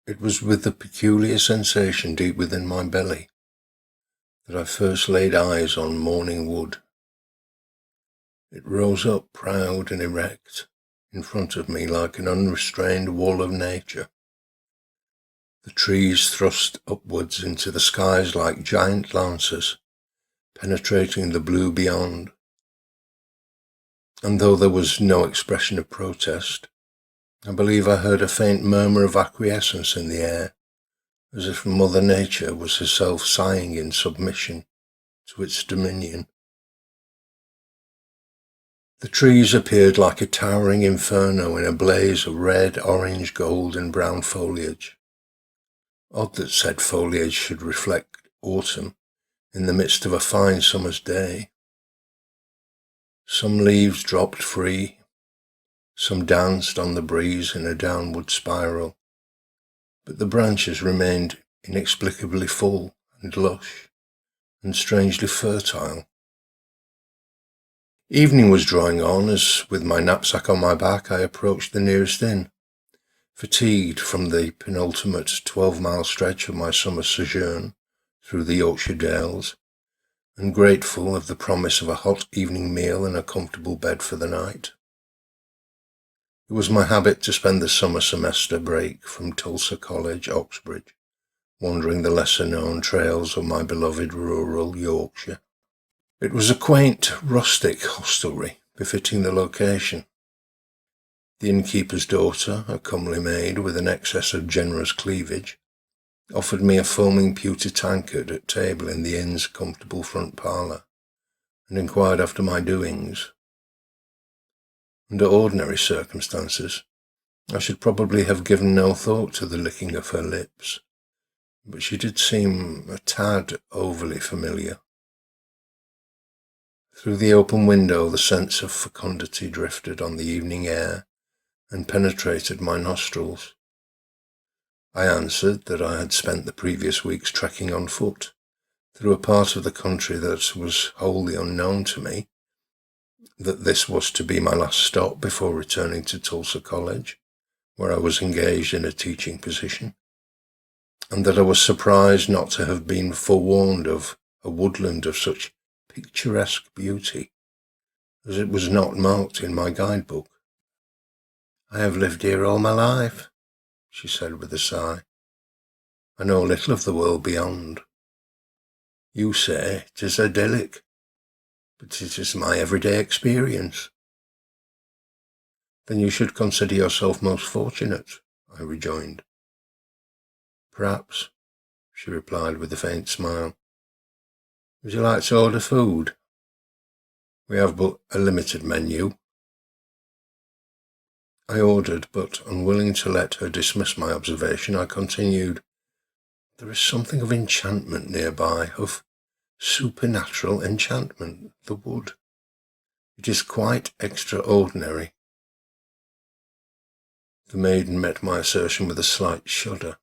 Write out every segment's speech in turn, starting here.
It was with a peculiar sensation deep within my belly that I first laid eyes on Mourning Wood. It rose up proud and erect in front of me like an unrestrained wall of nature. The trees thrust upwards into the skies like giant lances, penetrating the blue beyond. And though there was no expression of protest, I believe I heard a faint murmur of acquiescence in the air, as if Mother Nature was herself sighing in submission to its dominion. The trees appeared like a towering inferno in a blaze of red, orange, gold and brown foliage. Odd that said foliage should reflect autumn in the midst of a fine summer's day. Some leaves dropped free, some danced on the breeze in a downward spiral, but the branches remained inexplicably full and lush and strangely fertile. Evening was drawing on as, with my knapsack on my back, I approached the nearest inn, fatigued from the penultimate 12-mile stretch of my summer sojourn through the Yorkshire Dales, and grateful of the promise of a hot evening meal and a comfortable bed for the night. It was my habit to spend the summer semester break from Tulsa College, Oxbridge, wandering the lesser-known trails of my beloved rural Yorkshire. It was a quaint, rustic hostelry, befitting the location. The innkeeper's daughter, a comely maid with an excess of generous cleavage, offered me a foaming pewter tankard at table in the inn's comfortable front parlour, and inquired after my doings. Under ordinary circumstances, I should probably have given no thought to the licking of her lips, but she did seem a tad overly familiar. Through the open window the sense of fecundity drifted on the evening air and penetrated my nostrils. I answered that I had spent the previous weeks trekking on foot through a part of the country that was wholly unknown to me, that this was to be my last stop before returning to Tulsa College, where I was engaged in a teaching position, and that I was surprised not to have been forewarned of a woodland of such picturesque beauty, as it was not marked in my guidebook. "I have lived here all my life," she said with a sigh. "I know little of the world beyond. You say 'tis idyllic, but it is my everyday experience." "Then you should consider yourself most fortunate," I rejoined. "Perhaps," she replied with a faint smile. "Would you like to order food? We have but a limited menu." I ordered, but unwilling to let her dismiss my observation, I continued, "There is something of enchantment nearby, of supernatural enchantment, the wood. It is quite extraordinary." The maiden met my assertion with a slight shudder.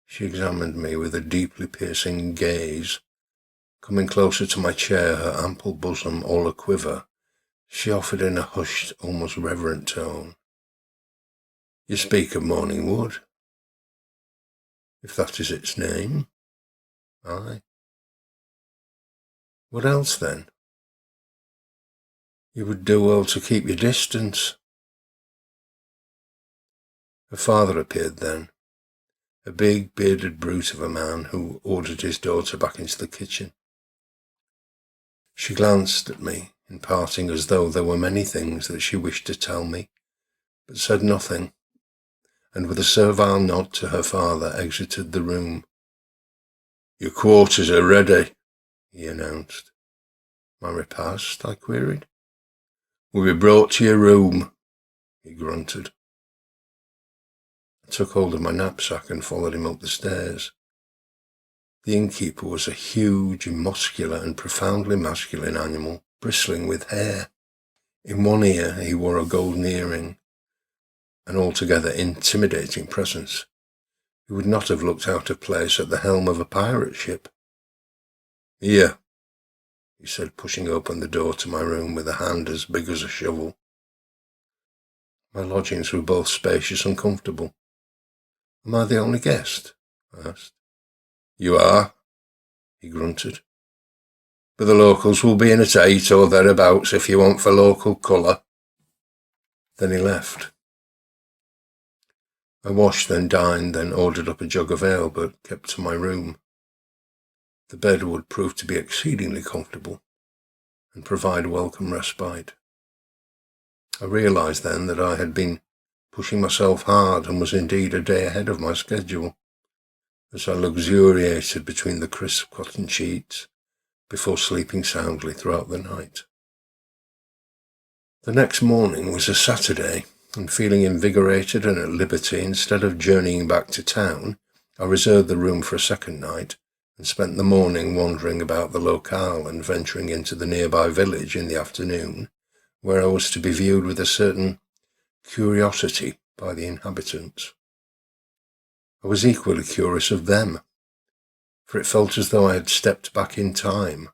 She examined me with a deeply piercing gaze. Coming closer to my chair, her ample bosom all a-quiver, she offered in a hushed, almost reverent tone, "You speak of Mourning Wood?" "If that is its name, aye." "What else, then?" "You would do well to keep your distance." Her father appeared then, a big, bearded brute of a man who ordered his daughter back into the kitchen. She glanced at me in parting as though there were many things that she wished to tell me, but said nothing, and with a servile nod to her father exited the room. "Your quarters are ready," he announced. "My repast?" I queried. "Will be brought to your room," he grunted. I took hold of my knapsack and followed him up the stairs. The innkeeper was a huge, muscular and profoundly masculine animal, bristling with hair. In one ear he wore a golden earring, an altogether intimidating presence. He would not have looked out of place at the helm of a pirate ship. "Here," he said, pushing open the door to my room with a hand as big as a shovel. My lodgings were both spacious and comfortable. Am I the only guest? I asked. You are, he grunted. But the locals will be in at 8 or thereabouts if you want for local colour. Then he left. I washed, then dined, then ordered up a jug of ale, but kept to my room. The bed would prove to be exceedingly comfortable and provide welcome respite. I realised then that I had been pushing myself hard and was indeed a day ahead of my schedule, as I luxuriated between the crisp cotton sheets before sleeping soundly throughout the night. The next morning was a Saturday, and feeling invigorated and at liberty, instead of journeying back to town, I reserved the room for a second night and spent the morning wandering about the locale and venturing into the nearby village in the afternoon, where I was to be viewed with a certain curiosity by the inhabitants. I was equally curious of them, for it felt as though I had stepped back in time.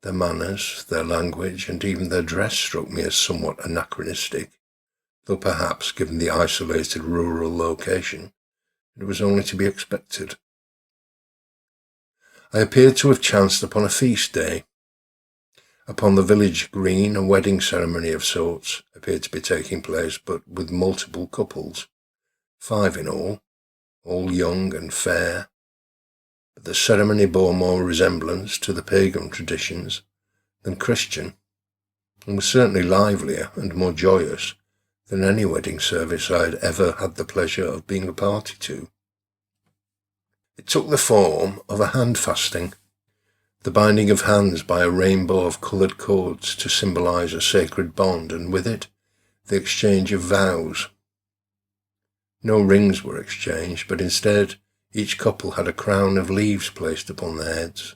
Their manners, their language, and even their dress struck me as somewhat anachronistic, though perhaps, given the isolated rural location, it was only to be expected. I appeared to have chanced upon a feast day. Upon the village green, a wedding ceremony of sorts appeared to be taking place, but with multiple couples, 5 in all young and fair. But the ceremony bore more resemblance to the pagan traditions than Christian, and was certainly livelier and more joyous than any wedding service I had ever had the pleasure of being a party to. It took the form of a hand-fasting, the binding of hands by a rainbow of coloured cords to symbolise a sacred bond, and with it, the exchange of vows. No rings were exchanged, but instead, each couple had a crown of leaves placed upon their heads,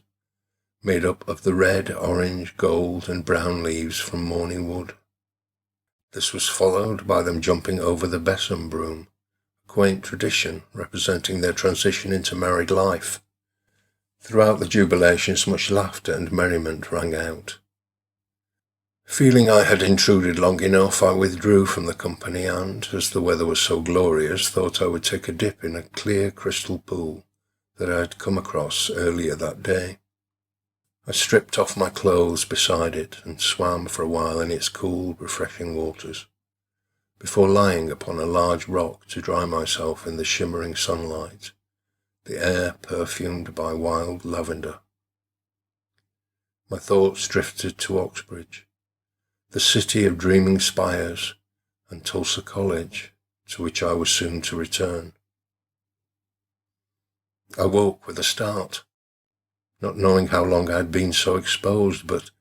made up of the red, orange, gold, and brown leaves from Mourning Wood. This was followed by them jumping over the besom broom, a quaint tradition representing their transition into married life. Throughout the jubilations, much laughter and merriment rang out. Feeling I had intruded long enough, I withdrew from the company and, as the weather was so glorious, thought I would take a dip in a clear crystal pool that I had come across earlier that day. I stripped off my clothes beside it and swam for a while in its cool, refreshing waters, before lying upon a large rock to dry myself in the shimmering sunlight, the air perfumed by wild lavender. My thoughts drifted to Oxbridge, the city of dreaming spires, and Tulsa College, to which I was soon to return. I woke with a start, not knowing how long I had been so exposed, but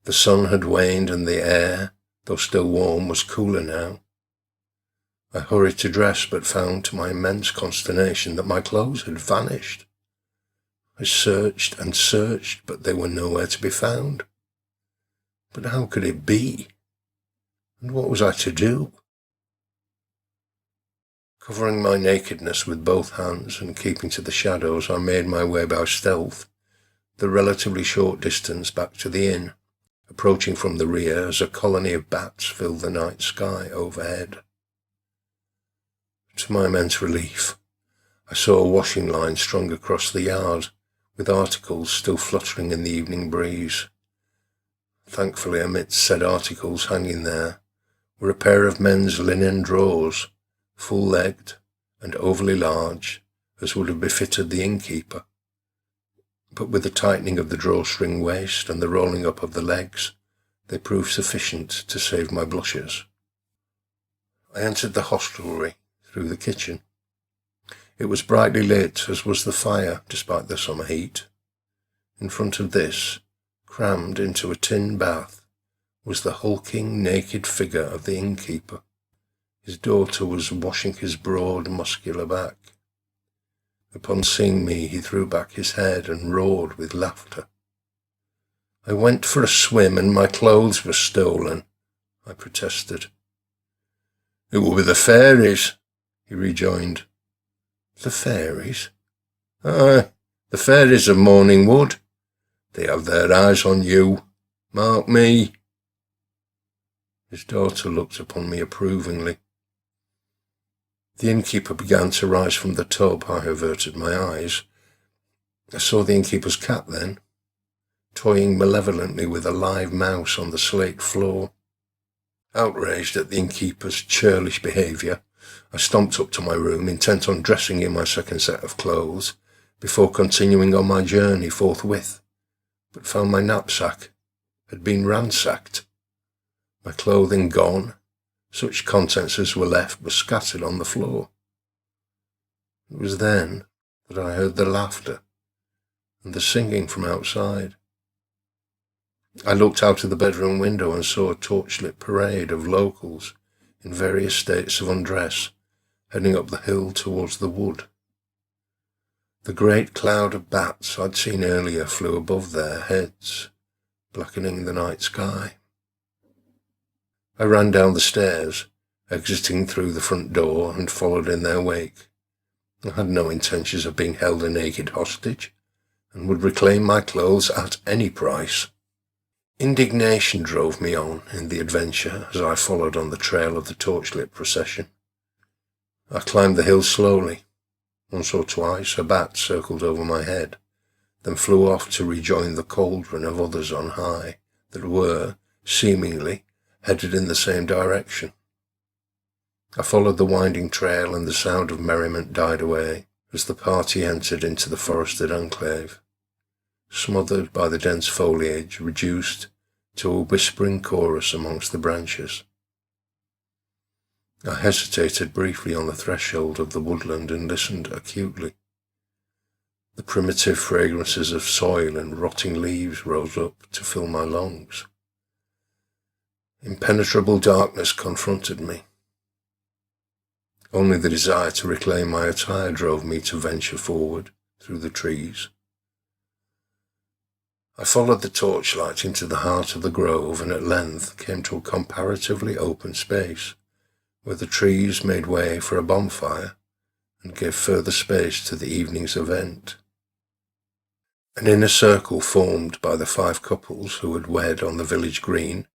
the sun had waned and the air, though still warm, was cooler now. I hurried to dress, but found to my immense consternation that my clothes had vanished. I searched and searched, but they were nowhere to be found. But how could it be? And what was I to do? Covering my nakedness with both hands and keeping to the shadows, I made my way by stealth the relatively short distance back to the inn, approaching from the rear as a colony of bats filled the night sky overhead. To my immense relief, I saw a washing line strung across the yard, with articles still fluttering in the evening breeze. Thankfully, amidst said articles hanging there were a pair of men's linen drawers, full-legged and overly large, as would have befitted the innkeeper. But with the tightening of the drawstring waist and the rolling up of the legs, they proved sufficient to save my blushes. I entered the hostelry through the kitchen. It was brightly lit, as was the fire, despite the summer heat. In front of this, crammed into a tin bath, was the hulking, naked figure of the innkeeper. His daughter was washing his broad, muscular back. Upon seeing me, he threw back his head and roared with laughter. "I went for a swim and my clothes were stolen," I protested. "It will be the fairies," he rejoined. "The fairies?" "Aye, the fairies of Mourning Wood. They have their eyes on you. Mark me." His daughter looked upon me approvingly. The innkeeper began to rise from the tub. I averted my eyes. I saw the innkeeper's cat then, toying malevolently with a live mouse on the slate floor. Outraged at the innkeeper's churlish behaviour, I stomped up to my room, intent on dressing in my second set of clothes, before continuing on my journey forthwith, but found my knapsack had been ransacked. My clothing gone, such contents as were left were scattered on the floor. It was then that I heard the laughter and the singing from outside. I looked out of the bedroom window and saw a torchlit parade of locals in various states of undress heading up the hill towards the wood. The great cloud of bats I'd seen earlier flew above their heads, blackening the night sky. I ran down the stairs, exiting through the front door, and followed in their wake. I had no intentions of being held a naked hostage, and would reclaim my clothes at any price. Indignation drove me on in the adventure as I followed on the trail of the torchlit procession. I climbed the hill slowly. Once or twice a bat circled over my head, then flew off to rejoin the cauldron of others on high that were, seemingly, headed in the same direction. I followed the winding trail, and the sound of merriment died away as the party entered into the forested enclave, smothered by the dense foliage, reduced to a whispering chorus amongst the branches. I hesitated briefly on the threshold of the woodland and listened acutely. The primitive fragrances of soil and rotting leaves rose up to fill my lungs. Impenetrable darkness confronted me. Only the desire to reclaim my attire drove me to venture forward through the trees. I followed the torchlight into the heart of the grove, and at length came to a comparatively open space, where the trees made way for a bonfire and gave further space to the evening's event. An inner circle formed by the 5 couples who had wed on the village green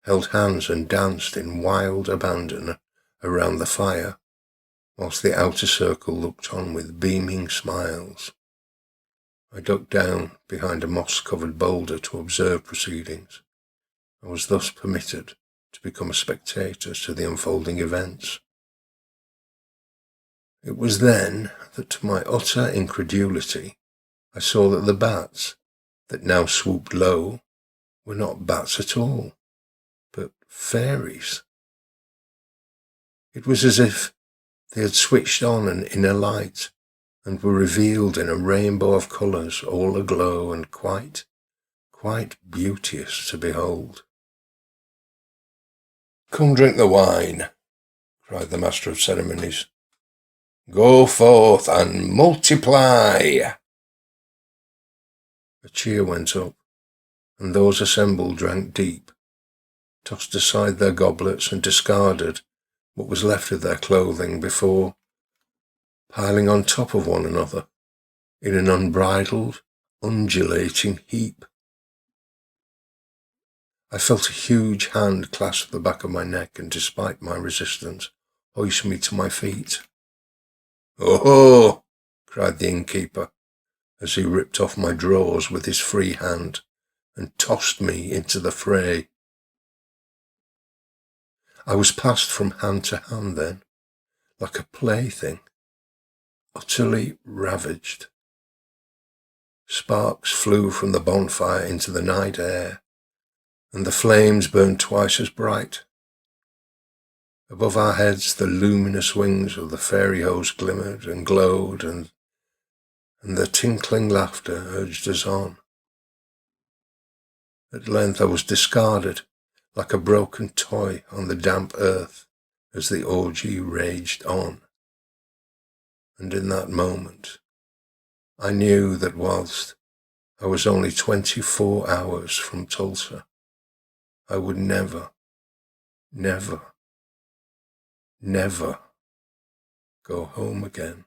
held hands and danced in wild abandon around the fire, whilst the outer circle looked on with beaming smiles. I ducked down behind a moss-covered boulder to observe proceedings. I was thus permitted to become a spectator to the unfolding events. It was then that, to my utter incredulity, I saw that the bats that now swooped low were not bats at all, but fairies. It was as if they had switched on an inner light and were revealed in a rainbow of colours, all aglow and quite beauteous to behold. "Come drink the wine," cried the master of ceremonies. "Go forth and multiply." A cheer went up, and those assembled drank deep, tossed aside their goblets and discarded what was left of their clothing before piling on top of one another in an unbridled, undulating heap. I felt a huge hand clasp the back of my neck and, despite my resistance, hoist me to my feet. "Oh!" cried the innkeeper, as he ripped off my drawers with his free hand and tossed me into the fray. I was passed from hand to hand then, like a plaything, utterly ravaged. Sparks flew from the bonfire into the night air, and the flames burned twice as bright. Above our heads the luminous wings of the fairy host glimmered and glowed, and the tinkling laughter urged us on. At length I was discarded like a broken toy on the damp earth as the orgy raged on. And in that moment I knew that whilst I was only 24 hours from Tulsa, I would never go home again.